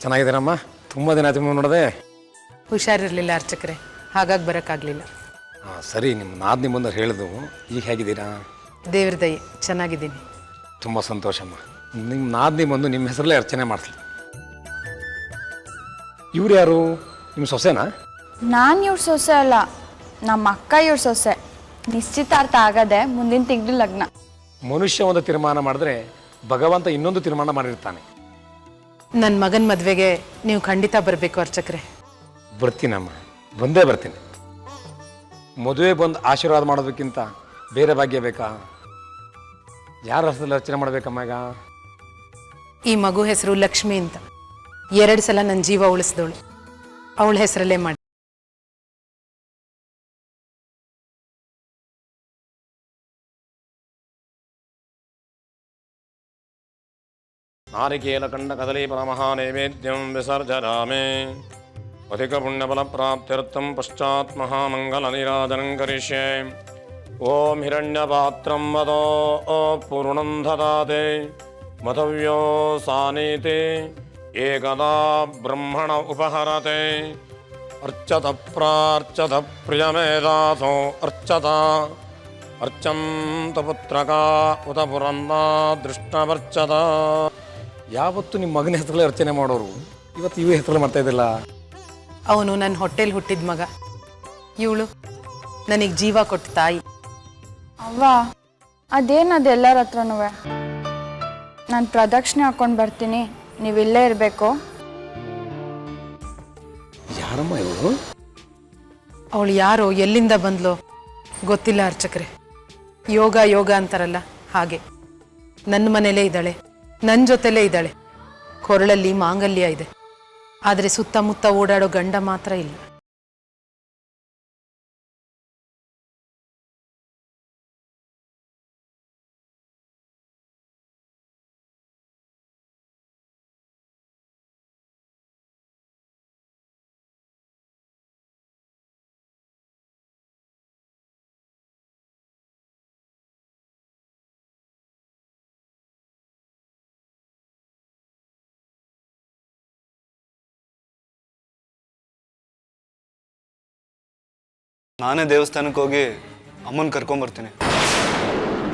ಚೆನ್ನಾಗಿದ್ದೀರಮ್ಮ? ತುಂಬ ದಿನ ಆಯ್ತು ನೋಡಿದೆ. ಹುಷಾರಿರಲಿಲ್ಲ ಅರ್ಚಕರೇ, ಹಾಗಾಗಿ ಬರೋಕ್ಕಾಗಲಿಲ್ಲ. ಹಾಂ ಸರಿ, ನಿಮ್ಮ ನಾದಿನಿ ಬಂದವ್ರು ಹೇಳಿದ್ವು. ಈಗ ಹೇಗಿದ್ದೀರಾ? ದೇವ್ರ ದಯೆ, ಚೆನ್ನಾಗಿದ್ದೀನಿ. ತುಂಬ ಸಂತೋಷಮ್ಮ. ನಿಮ್ಮ ನಾದಿನಿ ಬಂದು ನಿಮ್ಮ ಹೆಸರಲ್ಲೇ ಅರ್ಚನೆ ಮಾಡ್ತೀನಿ. ಇವ್ರು ಯಾರು? ನಿಮ್ಮ ಸೊಸೆನಾ? ನಾನು ಇವ್ರ ಸೊಸೆ ಅಲ್ಲ, ನಮ್ಮ ಅಕ್ಕ ಇವ್ರ ಸೊಸೆ. ನಿಶ್ಚಿತಾರ್ಥ ಆಗದೆ ಮುಂದಿನ ತಿಂಗಳು ಲಗ್ನ. ಮನುಷ್ಯ ಒಂದು ತೀರ್ಮಾನ ಮಾಡಿದ್ರೆ ಭಗವಂತ ಇನ್ನೊಂದು ತೀರ್ಮಾನ ಮಾಡಿರ್ತಾನೆ. ನನ್ನ ಮಗನ ಮದುವೆಗೆ ನೀವು ಖಂಡಿತ ಬರಬೇಕು ಅರ್ಚಕರೇ. ಬರ್ತೀನಮ್ಮ, ಬಂದೇ ಬರ್ತೀನಿ. ಮದುವೆ ಬಂದು ಆಶೀರ್ವಾದ ಮಾಡೋದಕ್ಕಿಂತ ಬೇರೆ ಭಾಗ್ಯ ಬೇಕಾ? ಯಾರ ಹೆಸರಲ್ಲಿ ಅರ್ಚನೆ ಮಾಡಬೇಕಮ್ಮ ಈಗ? ಈ ಮಗು ಹೆಸರು ಲಕ್ಷ್ಮಿ ಅಂತ. 2 ಸಲ ನನ್ನ ಜೀವ ಉಳಿಸಿದವಳು. ಅವಳ ಹೆಸರಲ್ಲೇ ಮಾಡಿ. ನಾರಿಕೇಲ ಕಂಡ ಕದಲಿ ಪರಮಹಾ ನೈವೇದ್ಯಂ ವಿಸರ್ಜರಾಮೆ ಅಧಿಕ ಪುಣ್ಯಫಲ ಪ್ರಾಪ್ತ್ಯರ್ಥಂ ಪಶ್ಚಾತ್ ಮಹಾಮಂಗಲ ನೀರಾಜನಂ ಕರಿಷ್ಯೆ. ಓಂ ಹಿರಣ್ಯಪಾತ್ರಂ ಮದೋ ಪೂರ್ಣಂ ದದಾತೆ ಮಧವ್ಯೋ ಸಾನೀತೆ ಏಕದಾ ಬ್ರಹ್ಮಣ ಉಪಹರತೆ. ಅರ್ಚತ ಪ್ರಾರ್ಚತ ಪ್ರಿಯಮೇಧಾಸೋ ಅರ್ಚತ ಅರ್ಚಂತ ಪುತ್ರಕ ಉತ ಪುರಂದ ದೃಷ್ಟವರ್ಚತ. ಯಾವತ್ತು ನಿಮ್ಮ ಮಗನ ಹೆಸರಲ್ಲಿ ಅರ್ಚನೆ ಮಾಡೋರು, ಇವತ್ತು ಇವೇ ಹೆಸರಲ್ಲಿ ಮಾಡ್ತಾ ಇದ್ದಿಲ್ಲ. ಅವನು ನನ್ನ ಹೊಟ್ಟೆಲಿ ಹುಟ್ಟಿದ ಮಗ, ಇವಳು ನನಗೆ ಜೀವ ಕೊಟ್ಟ ತಾಯಿ. ಅವ್ವ, ಅದೇನದು ಎಲ್ಲರ ಹತ್ರನೂ? ನಾನು ಪ್ರದಕ್ಷಿಣೆ ಹಾಕೊಂಡು ಬರ್ತೀನಿ, ನೀವು ಇಲ್ಲೇ ಇರಬೇಕು. ಯಾರಮ್ಮ ಇವರು? ಅವಳು ಯಾರೋ, ಎಲ್ಲಿಂದ ಬಂದ್ಲೋ ಗೊತ್ತಿಲ್ಲ ಅರ್ಚಕರೇ. ಯೋಗ ಯೋಗ ಅಂತಾರಲ್ಲ ಹಾಗೆ. ನನ್ನ ಮನೇಲೇ ಇದ್ದಾಳೆ, ನನ್ನ ಜೊತೆಲೇ ಇದ್ದಾಳೆ. ಕೊರಳಲ್ಲಿ ಮಾಂಗಲ್ಯ ಇದೆ, ಆದರೆ ಸುತ್ತಮುತ್ತ ಓಡಾಡೋ ಗಂಡ ಮಾತ್ರ ಇಲ್ಲ. ನಾನೇ ದೇವಸ್ಥಾನಕ್ಕೆ ಹೋಗಿ ಅಮ್ಮನ ಕರ್ಕೊಂಬರ್ತೀನಿ.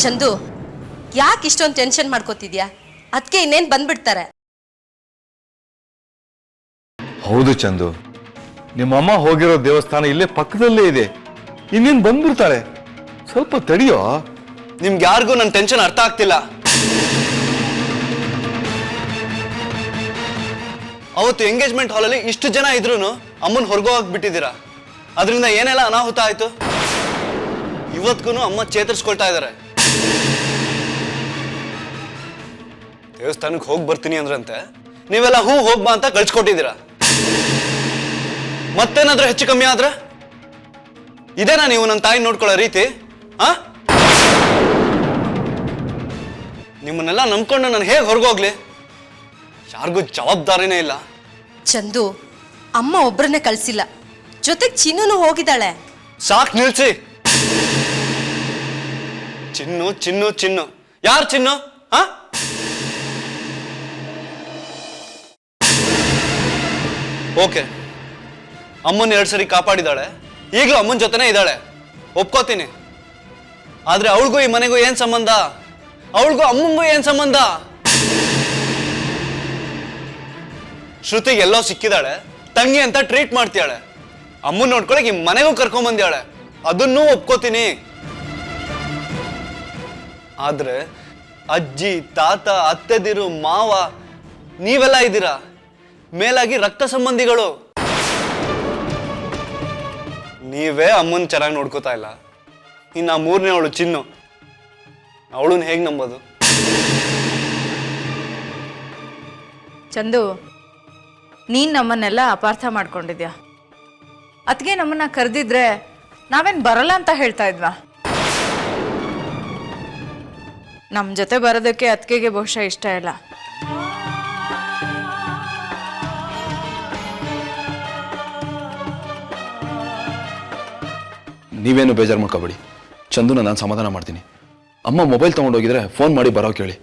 ಚಂದು, ಯಾಕೆ ಇಷ್ಟೊಂದು ಟೆನ್ಷನ್ ಮಾಡ್ಕೋತಿದ್ಯಾ? ಅದಕ್ಕೆ ಇನ್ನೇನು ಬಂದ್ಬಿಡ್ತಾರೆ. ಹೌದು ಚಂದು, ನಿಮ್ಮಮ್ಮ ಹೋಗಿರೋ ದೇವಸ್ಥಾನ ಇಲ್ಲೇ ಪಕ್ಕದಲ್ಲೇ ಇದೆ. ಇನ್ನೇನು ಬಂದ್ಬಿಡ್ತಾರೆ, ಸ್ವಲ್ಪ ತಡಿಯೋ. ನಿಮ್ಗೆ ಯಾರಿಗೂ ನನ್ನ ಟೆನ್ಷನ್ ಅರ್ಥ ಆಗ್ತಿಲ್ಲ. ಅವತ್ತು ಎಂಗೇಜ್ಮೆಂಟ್ ಹಾಲಲ್ಲಿ ಇಷ್ಟು ಜನ ಇದ್ರೂ ಅಮ್ಮನ ಹೊರಗೋಗಕ್ಕೆ ಬಿಟ್ಟಿದ್ದೀರಾ. ಅದರಿಂದ ಏನೆಲ್ಲ ಅನಾಹುತ ಆಯ್ತು. ಇವತ್ಗೂ ಅಮ್ಮ ಚೇತರಿಸ್ಕೊಳ್ತಾ ಇದ್ದಾರೆ. ದೇವಸ್ಥಾನಕ್ಕೆ ಹೋಗಿ ಬರ್ತೀನಿ ಅಂದ್ರಂತೆ, ನೀವೆಲ್ಲ ಹೋಗ್ಬಾ ಅಂತ ಕಳ್ಸಿಕೊಟ್ಟಿದ್ದೀರಾ. ಮತ್ತೇನಾದ್ರೂ ಹೆಚ್ಚು ಕಮ್ಮಿ ಆದ್ರೆ ಇದೇನಾ ನೀವು ನನ್ನ ತಾಯಿ ನೋಡ್ಕೊಳ್ಳೋ ರೀತಿ? ನಿಮ್ಮನ್ನೆಲ್ಲ ನಂಬ್ಕೊಂಡು ನಾನು ಹೇಗೆ ಹೊರಗೋಗ್ಲಿ? ಯಾರಿಗೂ ಜವಾಬ್ದಾರಿನೇ ಇಲ್ಲ. ಚಂದು, ಅಮ್ಮ ಒಬ್ಬರನ್ನೇ ಕಳ್ಸಿಲ್ಲ, ಜೊತೆಗೆ ಚಿನ್ನೂ ಹೋಗಿದ್ದಾಳೆ. ಸಾಕ್ ನಿಲ್ಸಿ. ಚಿನ್ನು ಚಿನ್ನು ಚಿನ್ನು, ಯಾರು ಚಿನ್ನು? ಓಕೆ, ಅಮ್ಮನ 2 ಸರಿ ಕಾಪಾಡಿದಾಳೆ, ಈಗಲೂ ಅಮ್ಮನ ಜೊತೆನೇ ಇದ್ದಾಳೆ, ಒಪ್ಕೋತೀನಿ. ಆದ್ರೆ ಅವಳಿಗೂ ಈ ಮನೆಗೂ ಏನ್ ಸಂಬಂಧ? ಅವಳಿಗೂ ಅಮ್ಮಂಗೂ ಏನ್ ಸಂಬಂಧ? ಶ್ರುತಿಗೆ ಎಲ್ಲೋ ಸಿಕ್ಕಿದಾಳೆ, ತಂಗಿ ಅಂತ ಟ್ರೀಟ್ ಮಾಡ್ತಿಯಾಳೆ. ಅಮ್ಮನ್ ನೋಡ್ಕೊಳಕ್ ಈ ಮನೆಗೂ ಕರ್ಕೊಂಡ್ ಬಂದ್ಯಾಳೆ, ಅದನ್ನೂ ಒಪ್ಕೋತೀನಿ. ಆದ್ರೆ ಅಜ್ಜಿ, ತಾತ, ಅತ್ತೆದಿರು, ಮಾವ ನೀವೆಲ್ಲ ಇದ್ದೀರಾ, ಮೇಲಾಗಿ ರಕ್ತ ಸಂಬಂಧಿಗಳು. ನೀವೇ ಅಮ್ಮನ್ ಚೆನ್ನಾಗಿ ನೋಡ್ಕೋತಾ ಇಲ್ಲ. ಇನ್ನ 3ನೇ ಅವಳು ಚಿನ್ನು, ಅವಳನ್ನ ಹೇಗ್ ನಂಬೋದು? ಚಂದು, ನೀನು ನಮ್ಮನ್ನೆಲ್ಲ ಅಪಾರ್ಥ ಮಾಡ್ಕೊಂಡಿದ್ಯಾ. ಅದಕ್ಕೆ ನಮ್ಮನ್ನ ಕರೆದಿದ್ರೆ ನಾವೇನು ಬರಲ್ಲ ಅಂತ ಹೇಳ್ತಾ ಇದ್ವಾ? ನಮ್ಮ ಜೊತೆ ಬರೋದಕ್ಕೆ ಅತ್ತಿಗೆಗೆ ಬಹುಶಃ ಇಷ್ಟ ಇಲ್ಲ. ನೀವೇನು ಬೇಜಾರು ಮಾಡ್ಕೋಬೇಡಿ, ಚಂದುನ ನಾನು ಸಮಾಧಾನ ಮಾಡ್ತೀನಿ. ಅಮ್ಮ ಮೊಬೈಲ್ ತೊಗೊಂಡೋಗಿದ್ರೆ ಫೋನ್ ಮಾಡಿ ಬರೋ ಕೇಳಿ.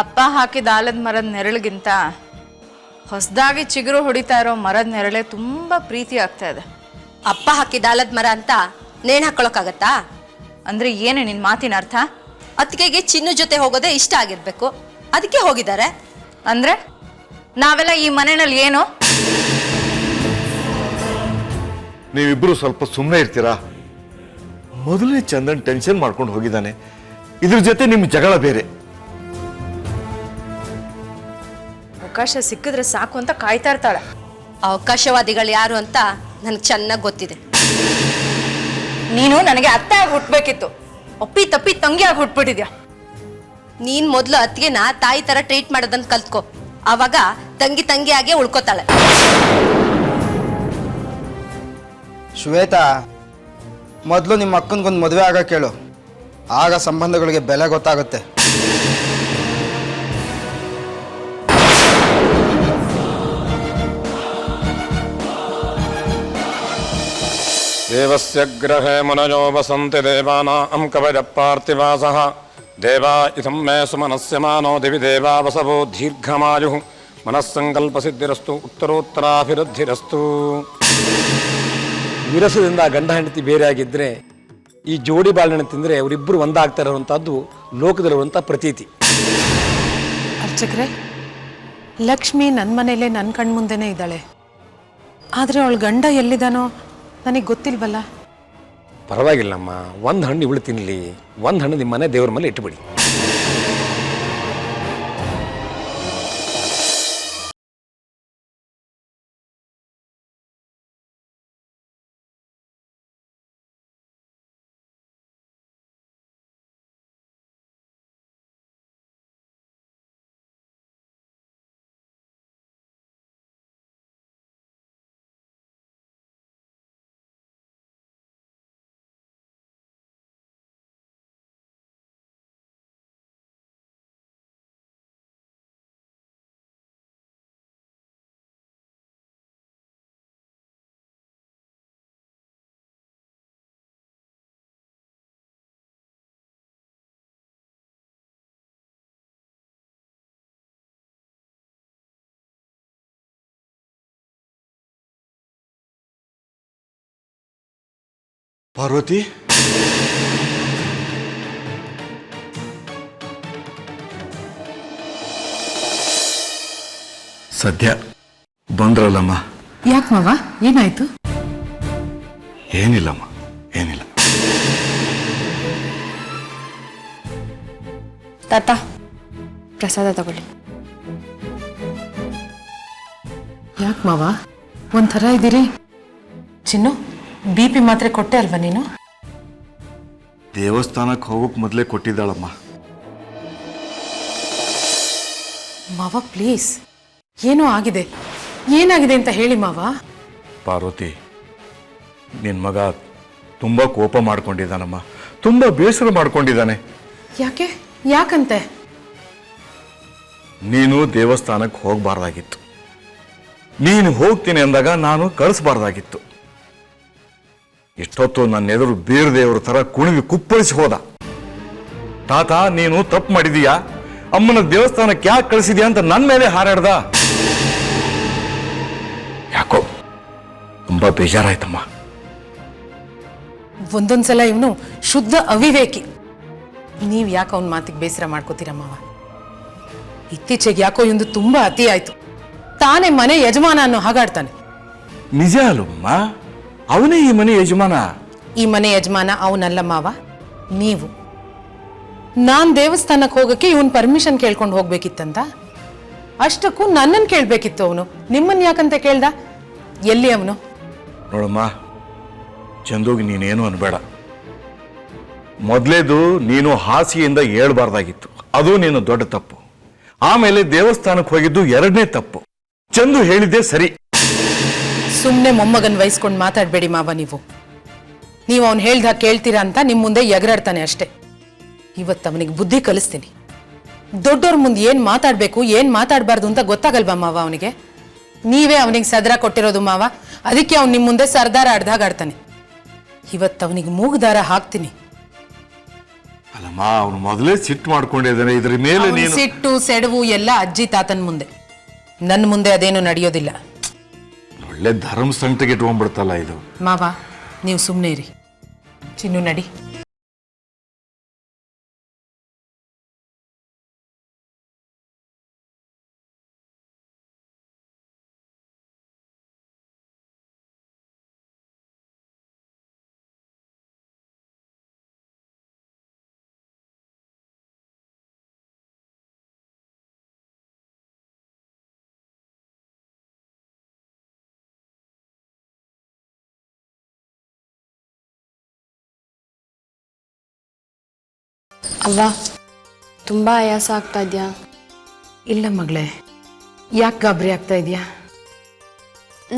ಅಪ್ಪ ಹಾಕಿದ ಆಲದ ಮರದ ನೆರಳಿಗಿಂತ ಹೊಸದಾಗಿ ಚಿಗುರು ಹೊಡಿತಾ ಇರೋ ಮರದ ನೆರಳೆ ತುಂಬ ಪ್ರೀತಿ ಆಗ್ತಾ ಇದೆ. ಅಪ್ಪ ಹಾಕಿದ ಆಲದ ಮರ ಅಂತ ನೇಣು ಹಾಕೊಳಕ್ಕಾಗತ್ತಾ? ಅಂದ್ರೆ ಏನು ನಿನ್ನ ಮಾತಿನ ಅರ್ಥ? ಅತ್ತಿಗೆಗೆ ಚಿನ್ನು ಜೊತೆ ಹೋಗೋದೇ ಇಷ್ಟ ಆಗಿರ್ಬೇಕು, ಅದಕ್ಕೆ ಹೋಗಿದ್ದಾರೆ. ಅಂದ್ರೆ ನಾವೆಲ್ಲ ಈ ಮನೆಯಲ್ಲಿ ಏನು? ನೀವಿಬ್ರು ಸ್ವಲ್ಪ ಸುಮ್ಮನೆ ಇರ್ತೀರಾ? ಮೊದಲನೇ ಚಂದನ್ ಟೆನ್ಷನ್ ಮಾಡ್ಕೊಂಡು ಹೋಗಿದ್ದಾನೆ, ಇದ್ರ ಜೊತೆ ನಿಮ್ ಜಗಳ ಬೇರೆ. ಅವಕಾಶ ಸಿಕ್ಕಿದ್ರೆ ಸಾಕು ಅಂತ ಕಾಯ್ತಾ ಇರ್ತಾಳೆ. ಅವಕಾಶವಾದಿಗಳು ಯಾರು ಅಂತ ನನಗೆ ಚೆನ್ನಾಗಿ ಗೊತ್ತಿದೆ. ನೀನು ನನಗೆ ಅತ್ತೆ ಆಗಿ ಹುಟ್ಬೇಕಿತ್ತು, ಒಪ್ಪಿ ತಪ್ಪಿ ತಂಗಿ ಆಗಿ ಹುಟ್ಬಿಟ್ಟಿದ್ಯಾ. ನೀನ್ ಮೊದಲು ಅತ್ತಿಗೆನ ತಾಯಿ ತರ ಟ್ರೀಟ್ ಮಾಡೋದನ್ನ ಕಲ್ತ್ಕೊ, ಆವಾಗ ತಂಗಿ ತಂಗಿಯಾಗೆ ಉಳ್ಕೋತಾಳೆ. ಶ್ವೇತಾ, ಮೊದಲು ನಿಮ್ಮ ಅಕ್ಕನಿಗೊಂದು ಮದುವೆ ಆಗ ಕೇಳು, ಆಗ ಸಂಬಂಧಗಳಿಗೆ ಬೆಲೆ ಗೊತ್ತಾಗುತ್ತೆ. ದೇವಸ್ಯ ಗ್ರಹೇ ಮುನಯೋ ವಸಂತಿ ದೇವಾನಾಂ ಕವಯ ಪಾರ್ಥಿವಾಸಃ ದೇವಾ ಇದಂ ಮೇ ಸುಮನಸ್ಯ ಮಾನೋ ದಿವಿ ದೇವಾ ವಸವೋ ದೀರ್ಘಮಾಯುಃ ಮನಸ್ಸಂಕಲ್ಪ ಸಿದ್ಧಿರಸ್ತು ಉತ್ತರೋತ್ತರಾಭಿವೃದ್ಧಿರಸ್ತು. ವಿರಸದಿಂದ ಗಂಡ ಹೆಂಡತಿ ಬೇರೆ ಆಗಿದ್ದರೆ ಈ ಜೋಡಿ ಬಾಳೆಹಣ್ಣು ತಿಂದರೆ ಅವರಿಬ್ಬರು ಒಂದಾಗ್ತಾ ಇರುವಂಥದ್ದು ಲೋಕದಲ್ಲಿರುವಂಥ ಪ್ರತೀತಿ. ಅರ್ಚಕ್ರೆ, ಲಕ್ಷ್ಮಿ ನನ್ನ ಮನೇಲೆ ನನ್ನ ಕಣ್ಮುಂದೆನೇ ಇದ್ದಾಳೆ, ಆದರೆ ಅವಳ ಗಂಡ ಎಲ್ಲಿದ್ದಾನೋ ನನಗೆ ಗೊತ್ತಿಲ್ವಲ್ಲ. ಪರವಾಗಿಲ್ಲಮ್ಮ, ಒಂದು ಹಣ್ಣು ಇವಳು ತಿನ್ನಲಿ, ಒಂದು ಹಣ್ಣು ನಿಮ್ಮ ಮನೆ ದೇವ್ರ ಮೇಲೆ ಇಟ್ಟುಬಿಡಿ. ಪಾರ್ವತಿ, ಸದ್ಯ ಬಂದ್ರಲ್ಲಮ್ಮ. ಯಾಕೆ ಮಾವ, ಏನಾಯ್ತು? ಏನಿಲ್ಲಮ್ಮ, ಏನಿಲ್ಲ. ತಾತ, ಪ್ರಸಾದ ತಗೊಳ್ಳಿ. ಯಾಕೆ ಮಾವ ಒಂಥರ ಇದ್ದೀರಿ? ಚಿನ್ನು, BP ಮಾತ್ರೆ ಕೊಟ್ಟೆ ಅಲ್ವಾ ನೀನು? ದೇವಸ್ಥಾನಕ್ಕೆ ಹೋಗೋಕೆ ಮೊದಲೇ ಕೊಟ್ಟಿದ್ದಾಳಮ್ಮ. ಮಾವ ಪ್ಲೀಸ್, ಏನೋ ಆಗಿದೆ, ಏನಾಗಿದೆ ಅಂತ ಹೇಳಿ ಮಾವ. ಪಾರ್ವತಿ, ನಿನ್ನ ಮಗ ತುಂಬ ಕೋಪ ಮಾಡ್ಕೊಂಡಿದ್ದಾನಮ್ಮ, ತುಂಬ ಬೇಸರ ಮಾಡ್ಕೊಂಡಿದ್ದಾನೆ. ಯಾಕೆ? ಯಾಕಂತೆ? ನೀನು ದೇವಸ್ಥಾನಕ್ಕೆ ಹೋಗಬಾರ್ದಾಗಿತ್ತು, ನೀನು ಹೋಗ್ತೀನಿ ಅಂದಾಗ ನಾನು ಕಳಿಸ್ಬಾರ್ದಾಗಿತ್ತು. ಇಷ್ಟೊತ್ತು ನನ್ನ ಎದುರು ಬೀರ್ ದೇವ್ರ ಥರ ಕುಣಿದು ಕುಪ್ಪಳಿಸಿ ಹೋದ. ತಾತ, ನೀನು ತಪ್ಪು ಮಾಡಿದೀಯಾ, ಅಮ್ಮನ ದೇವಸ್ಥಾನಕ್ಕೆ ಯಾಕೆ ಕಳಿಸಿದ್ಯಾ ಅಂತ ನನ್ನ ಮೇಲೆ ಹಾರಾಡ್ದ. ಯಾಕೋ ತುಂಬಾ ಬೇಜಾರಾಯ್ತಮ್ಮ. ಒಂದೊಂದ್ಸಲ ಇವನು ಶುದ್ಧ ಅವಿವೇಕಿ. ನೀವು ಯಾಕೆ ಅವನ ಮಾತಿಗೆ ಬೇಸರ ಮಾಡ್ಕೋತೀರ ಮಾವ? ಇತ್ತೀಚೆಗೆ ಯಾಕೋ ಇವಂದು ತುಂಬಾ ಅತಿ ಆಯ್ತು. ತಾನೇ ಮನೆ ಯಜಮಾನ ಅನ್ನೋ ಹಾಗಾಡ್ತಾನೆ. ನಿಜ ಅಲ್ಲಮ್ಮ, ಅವನೇ ಈ ಮನೆ ಯಜಮಾನ. ಈ ಮನೆ ಯಜಮಾನ ಅವನಲ್ಲ ಮಾವ, ನೀವು. ನಾನ್ ದೇವಸ್ಥಾನಕ್ಕೆ ಹೋಗಕ್ಕೆ ಇವನ್ ಪರ್ಮಿಷನ್ ಕೇಳ್ಕೊಂಡು ಹೋಗ್ಬೇಕಿತ್ತಂತ. ಅಷ್ಟಕ್ಕೂ ನನ್ನನ್ನು ಕೇಳ್ಬೇಕಿತ್ತು ಅವನು, ನಿಮ್ಮನ್ನ ಯಾಕಂತ ಕೇಳ್ದ? ಎಲ್ಲಿ ಅವನು? ನೋಡಮ್ಮ, ಚಂದುಗೆ ನೀನೇನು ಅನ್ಬೇಡ. ಮೊದಲೇದು ನೀನು ಹಾಸಿಗೆಯಿಂದ ಏಳಬಾರ್ದಾಗಿತ್ತು, ಅದು ನೀನು ದೊಡ್ಡ ತಪ್ಪು. ಆಮೇಲೆ ದೇವಸ್ಥಾನಕ್ಕೆ ಹೋಗಿದ್ದು ಎರಡನೇ ತಪ್ಪು. ಚಂದು ಹೇಳಿದ್ದೆ ಸರಿ. ಸುಮ್ಮನೆ ಮೊಮ್ಮಗನ್ ವಹಿಸ್ಕೊಂಡು ಮಾತಾಡಬೇಡಿ ಮಾವ. ನೀವು ಅವನು ಹೇಳ್ದಾಗ ಕೇಳ್ತೀರಾ ಅಂತ ನಿಮ್ಮ ಮುಂದೆ ಎಗರಾಡ್ತಾನೆ ಅಷ್ಟೇ. ಇವತ್ತು ಅವನಿಗೆ ಬುದ್ಧಿ ಕಲಿಸ್ತೀನಿ. ದೊಡ್ಡವ್ರ ಮುಂದೆ ಏನು ಮಾತಾಡಬೇಕು ಏನು ಮಾತಾಡಬಾರ್ದು ಅಂತ ಗೊತ್ತಾಗಲ್ವಾ ಮಾವ ಅವನಿಗೆ? ನೀವೇ ಅವನಿಗೆ ಸದರ ಕೊಟ್ಟಿರೋದು ಮಾವ, ಅದಕ್ಕೆ ಅವ್ನು ನಿಮ್ಮ ಮುಂದೆ ಸರ್ದಾರ ಆಡ್ದಾಗ ಆಡ್ತಾನೆ. ಇವತ್ತು ಅವನಿಗೆ ಮೂಗುದಾರ ಹಾಕ್ತೀನಿ. ಅಲ್ಲಮ್ಮ ಅವನು ಮೊದಲೇ ಸಿಟ್ಟು ಮಾಡ್ಕೊಂಡಿದ್ದಾನೆ, ಇದ್ರ ಮೇಲೆ ಅವ್ನ್ ನೀನು ಸಿಟ್ಟು ಸೆಡವು ಎಲ್ಲ ಅಜ್ಜಿ ತಾತನ ಮುಂದೆ, ನನ್ನ ಮುಂದೆ ಅದೇನು ನಡೆಯೋದಿಲ್ಲ. ಒಳ್ಳೆ ಧರ್ಮ ಸಂಕಟಕ್ಕೆ ಇಟ್ಕೊಂಡ್ಬಿಡ್ತಲ್ಲ ಇದು. ಮಾವ ನೀವು ಸುಮ್ಮನೆ ಇರಿ. ಚಿನ್ನು ನಡಿ. ಅವ್ವ ತುಂಬ ಆಯಾಸ ಆಗ್ತಾ ಇದೆಯಾ? ಇಲ್ಲ ಮಗಳೇ, ಯಾಕೆ ಗಾಬರಿ ಆಗ್ತಾ ಇದೆಯಾ?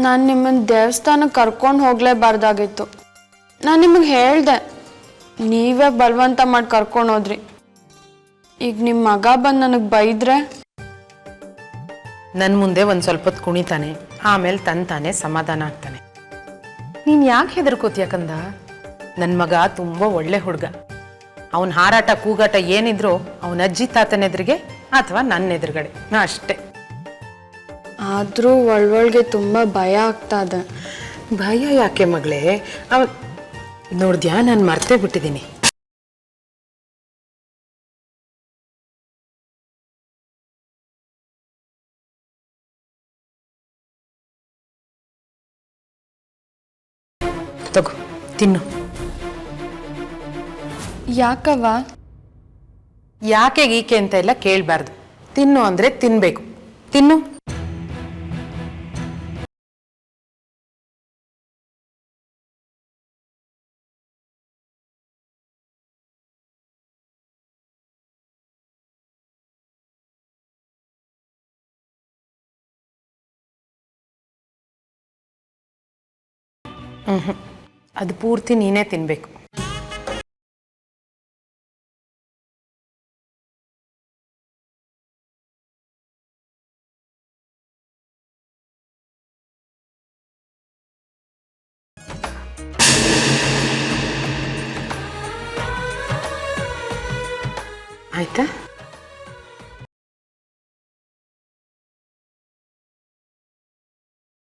ನಾನು ನಿಮ್ಮನ್ನ ದೇವಸ್ಥಾನಕ್ಕೆ ಕರ್ಕೊಂಡು ಹೋಗಲೇಬಾರ್ದಾಗಿತ್ತು. ನಾನು ನಿಮಗೆ ಹೇಳ್ದೆ, ನೀವೇ ಬಲವಂತ ಮಾಡಿ ಕರ್ಕೊಂಡು ಹೋದ್ರಿ. ಈಗ ನಿಮ್ಮ ಮಗ ಬಂದು ನನಗೆ ಬೈದ್ರೆ? ನನ್ನ ಮುಂದೆ ಒಂದು ಸ್ವಲ್ಪ ಹೊತ್ತು ಕುಣಿತಾನೆ, ಆಮೇಲೆ ತಾನೇ ಸಮಾಧಾನ ಆಗ್ತಾನೆ. ನೀನು ಯಾಕೆ ಹೆದರ್ಕೋತೀಯ ಕಂದ? ನನ್ನ ಮಗ ತುಂಬ ಒಳ್ಳೆ ಹುಡುಗ. ಅವನ ಹಾರಾಟ ಕೂಗಾಟ ಏನಿದ್ರು ಅವನ ಅಜ್ಜಿ ತಾತನ ಎದುರಿಗೆ ಅಥವಾ ನನ್ನ ಎದುರುಗಡೆ ಅಷ್ಟೇ. ಆದರೂ ಒಳೊಳಗೆ ತುಂಬ ಭಯ ಆಗ್ತಾ ಇದೆ. ಭಯ ಯಾಕೆ ಮಗಳೇ? ನೋಡ್ದ್ಯಾ, ನಾನು ಮರ್ತೇ ಬಿಟ್ಟಿದ್ದೀನಿ. ತಗೋ ತಿನ್ನು. ಯಾಕವ್ವ? ಯಾಕೆ ಗೀಕೆ ಅಂತ ಎಲ್ಲ ಕೇಳಬಾರ್ದು. ತಿನ್ನು ಅಂದರೆ ತಿನ್ನಬೇಕು. ತಿನ್ನು. ಅದು ಪೂರ್ತಿ ನೀನೇ ತಿನ್ನಬೇಕು. ಆಯ್ತಾ?